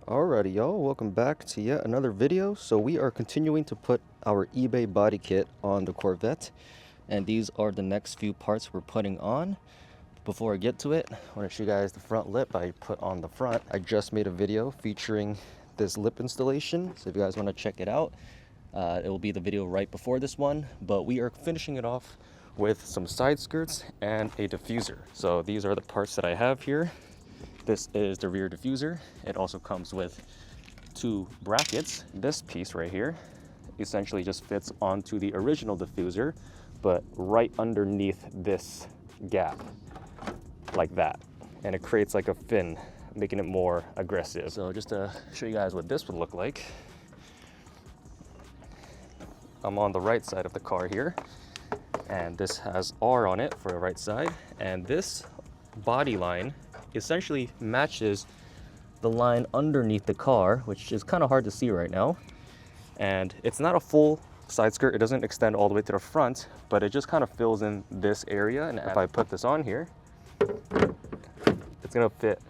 Alrighty y'all, welcome back to yet another video. So we are continuing to put our eBay body kit on the Corvette, and these are the next few parts we're putting on. Before I get to it, I want to show you guys the front lip I put on the front. I just made a video featuring this lip installation, so if you guys want to check it out, it will be the video right before this one, but we are finishing it off with some side skirts and a diffuser. So these are the parts that I have here. This is the rear diffuser. It also comes with two brackets. This piece right here essentially just fits onto the original diffuser, but right underneath this gap, like that. And it creates like a fin, making it more aggressive. So just to show you guys what this would look like, I'm on the right side of the car here, and this has R on it for the right side, and this body line essentially matches the line underneath the car, which is kind of hard to see right now. And it's not a full side skirt, it doesn't extend all the way to the front, but it just kind of fills in this area. And if I put this on here, it's gonna fit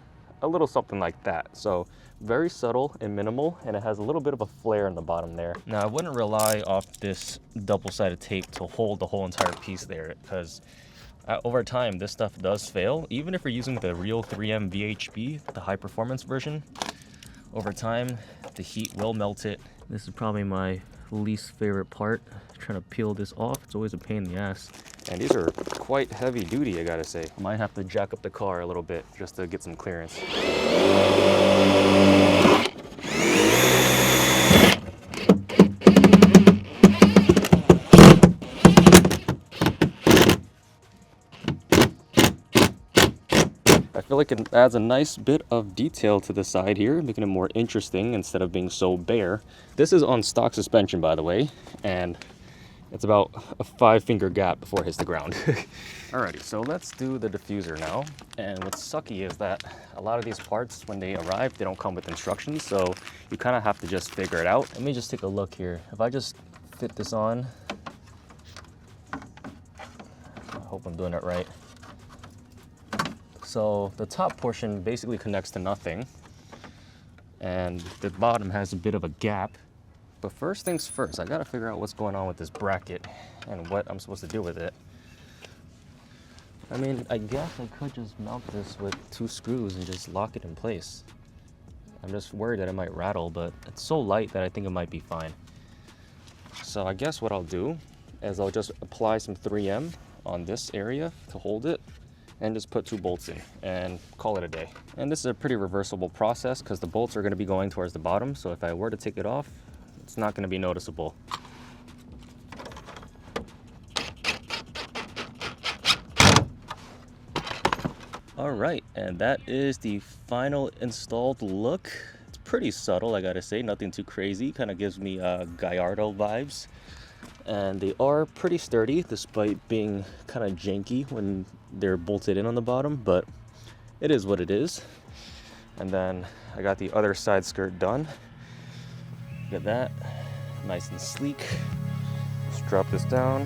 a little something like that. So very subtle and minimal, and it has a little bit of a flare in the bottom there. Now I wouldn't rely off this double-sided tape to hold the whole entire piece there, because over time, this stuff does fail. Even if you're using the real 3M VHB, the high performance version, over time, the heat will melt it. This is probably my least favorite part, trying to peel this off. It's always a pain in the ass. And these are quite heavy duty, I gotta say. I might have to jack up the car a little bit just to get some clearance. I feel like it adds a nice bit of detail to the side here, making it more interesting instead of being so bare. This is on stock suspension, by the way, and it's about a 5-finger gap before it hits the ground. Alrighty, so let's do the diffuser now. And what's sucky is that a lot of these parts, when they arrive, they don't come with instructions, so you kind of have to just figure it out. Let me just take a look here. If I just fit this on, I hope I'm doing it right. So the top portion basically connects to nothing, and the bottom has a bit of a gap. But first things first, I gotta figure out what's going on with this bracket and what I'm supposed to do with it. I mean, I guess I could just mount this with 2 screws and just lock it in place. I'm just worried that it might rattle, but it's so light that I think it might be fine. So I guess what I'll do is I'll just apply some 3M on this area to hold it, and just put 2 bolts in and call it a day. And this is a pretty reversible process because the bolts are going to be going towards the bottom, so if I were to take it off, it's not going to be noticeable. All right, and that is the final installed look. It's pretty subtle, I gotta say, nothing too crazy. Kind of gives me Gallardo vibes. And they are pretty sturdy despite being kind of janky when they're bolted in on the bottom, but it is what it is. And then I got the other side skirt done. Look at that, nice and sleek. Let's drop this down.